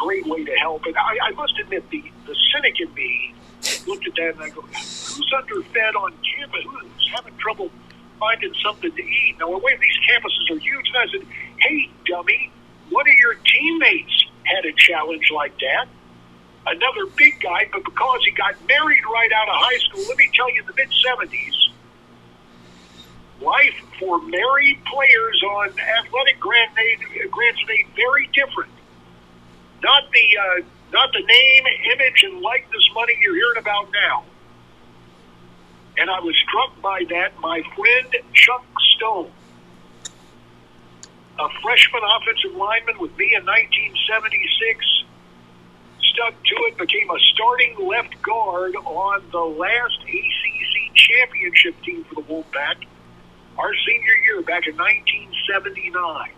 great way to help. And I must admit, the cynic in me looked at that and I go, who's underfed on campus? Who's having trouble finding something to eat? Now, wait, these campuses are huge. And I said, hey, dummy, one of your teammates had a challenge like that. Another big guy, but because he got married right out of high school, let me tell you, in the mid-'70s, life for married players on athletic grants made very different. Not the name, image, and likeness money you're hearing about now. And I was struck by that. My friend Chuck Stone, a freshman offensive lineman with me in 1976, stuck to it, became a starting left guard on the last ACC championship team for the Wolfpack, our senior year back in 1979.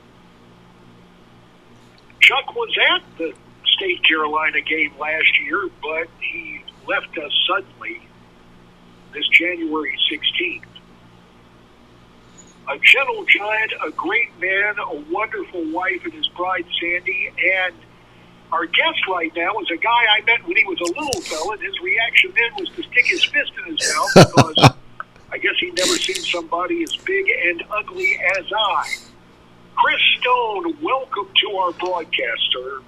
Chuck was at the State Carolina game last year, but he left us suddenly this January 16th. A gentle giant, a great man, a wonderful wife and his bride, Sandy, and our guest right now is a guy I met when he was a little fella, and his reaction then was to stick his fist in his mouth because I guess he'd never seen somebody as big and ugly as I. Chris Stone, welcome to our broadcast, sir.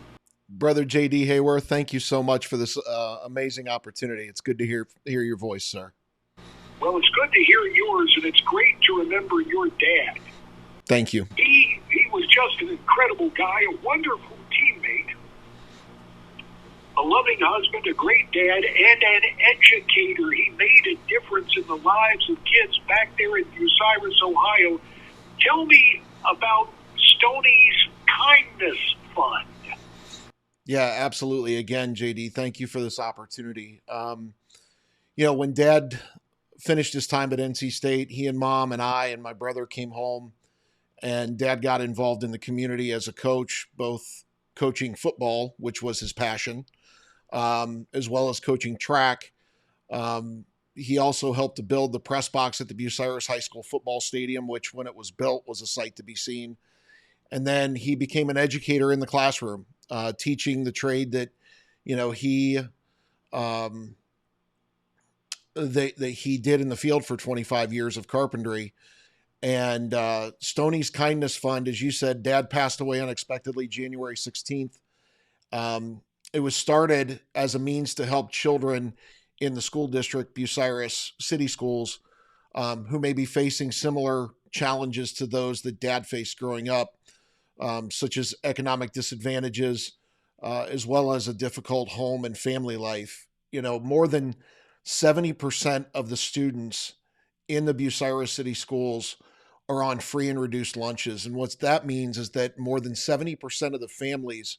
Brother J.D. Hayworth, thank you so much for this amazing opportunity. It's good to hear your voice, sir. Well, it's good to hear yours, and it's great to remember your dad. Thank you. He was just an incredible guy, a wonderful teammate, a loving husband, a great dad, and an educator. He made a difference in the lives of kids back there in Bucyrus, Ohio. Tell me about Stoney's Kindness Fund. Yeah, absolutely. Again, JD, thank you for this opportunity. When Dad finished his time at NC State, he and Mom and I and my brother came home, and Dad got involved in the community as a coach, both coaching football, which was his passion, as well as coaching track. He also helped to build the press box at the Bucyrus High School football stadium, which when it was built was a sight to be seen. And then he became an educator in the classroom, teaching the trade that, he that he did in the field for 25 years of carpentry. And Stoney's Kindness Fund, as you said, Dad passed away unexpectedly January 16th. It was started as a means to help children in the school district, Bucyrus City Schools, who may be facing similar challenges to those that Dad faced growing up, such as economic disadvantages, as well as a difficult home and family life. More than 70% of the students in the Bucyrus City Schools are on free and reduced lunches. And what that means is that more than 70% of the families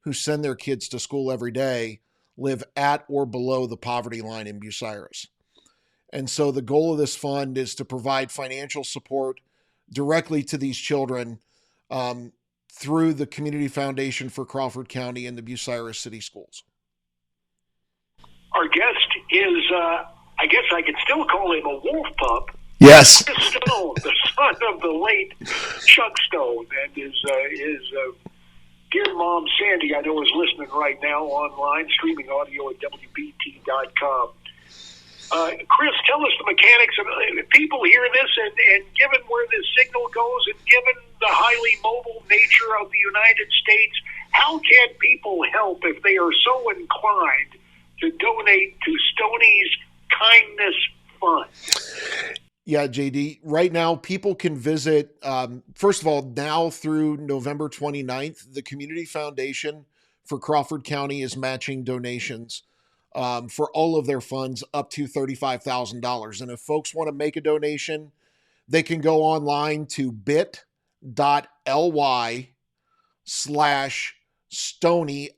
who send their kids to school every day live at or below the poverty line in Bucyrus. And so the goal of this fund is to provide financial support directly to these children through the Community Foundation for Crawford County and the Bucyrus City Schools. Our guest is, I guess I could still call him a wolf pup. Yes. Chris Stone, the son of the late Chuck Stone, and his dear mom, Sandy, I know is listening right now online, streaming audio at WBT.com. Chris, tell us the mechanics of people hear this, and given where this signal goes, and given the highly mobile nature of the United States, how can people help if they are so inclined to donate to Stoney's Kindness Fund? Yeah, JD, right now people can visit, first of all, now through November 29th, the Community Foundation for Crawford County is matching donations for all of their funds up to $35,000. And if folks want to make a donation, they can go online to bit.ly/Stoney, STONEY,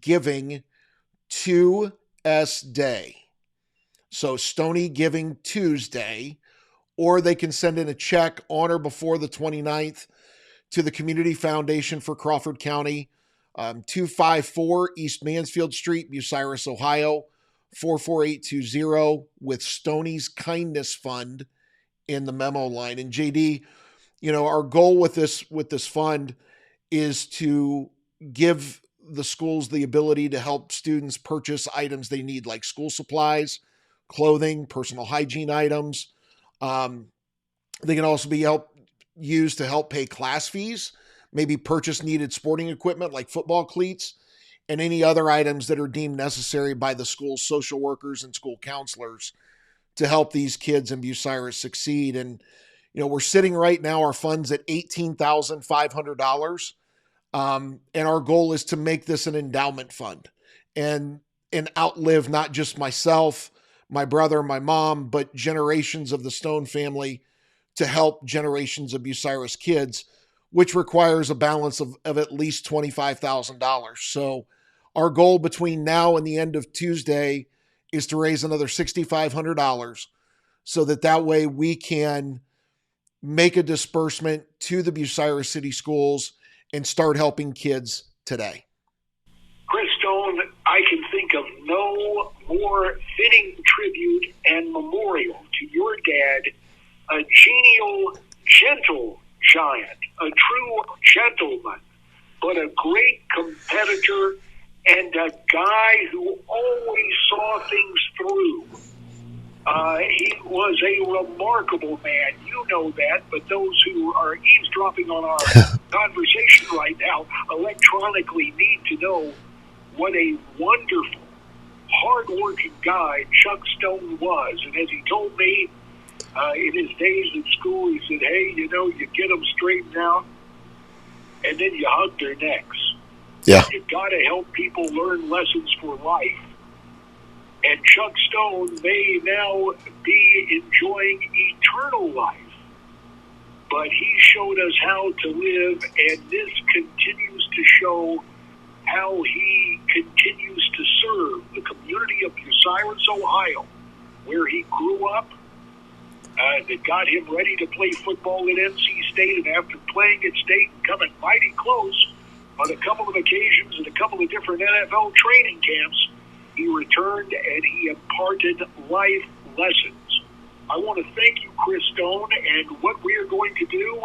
giving to Day. So Stoney Giving Tuesday, or they can send in a check on or before the 29th to the Community Foundation for Crawford County, 254 East Mansfield Street, Bucyrus, Ohio, 44820, with Stoney's Kindness Fund in the memo line. And JD, our goal with this fund is to give the schools the ability to help students purchase items they need, like school supplies, clothing, personal hygiene items. They can also be used to help pay class fees, maybe purchase needed sporting equipment like football cleats, and any other items that are deemed necessary by the school's social workers and school counselors to help these kids in Bucyrus succeed. And, we're sitting right now, our fund's at $18,500. And our goal is to make this an endowment fund and outlive not just myself, my brother, my mom, but generations of the Stone family to help generations of Bucyrus kids, which requires a balance of at least $25,000. So our goal between now and the end of Tuesday is to raise another $6,500 so that way we can make a disbursement to the Bucyrus City Schools and start helping kids today. Chris Stone, I can think of no more fitting tribute and memorial to your dad, a genial, gentle giant, a true gentleman, but a great competitor and a guy who always saw things through. He was a remarkable man. You know that, but those who are eavesdropping on our conversation right now electronically need to know what a wonderful, hard-working guy Chuck Stone was. And as he told me in his days in school, he said, hey, you get them straightened out, and then you hug their necks. Yeah. You've got to help people learn lessons for life. And Chuck Stone may now be enjoying eternal life, but he showed us how to live, and this continues to show how he continues to serve the community of Bucyrus, Ohio, where he grew up, that got him ready to play football at NC State, and after playing at State and coming mighty close on a couple of occasions at a couple of different NFL training camps, he returned and he imparted life lessons. I want to thank you, Chris Stone, and what we are going to do,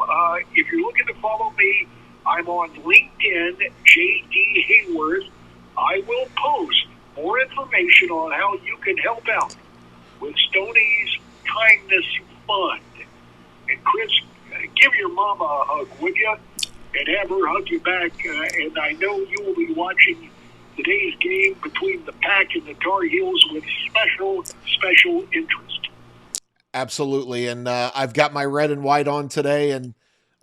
if you're looking to follow me, I'm on LinkedIn, J.D. Hayworth. I will post more information on how you can help out with Stoney's Kindness Fund. And Chris, give your mama a hug, would you? And have her hug you back. And I know you will be watching today's game between the Pack and the Tar Heels with special interest. Absolutely. And I've got my red and white on today, and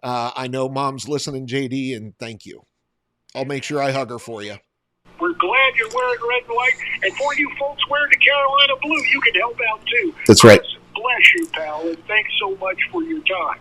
I know Mom's listening, JD, and thank you. I'll make sure I hug her for you. We're glad you're wearing red and white. And for you folks wearing the Carolina blue, you can help out too. That's right. Bless you, pal, and thanks so much for your time.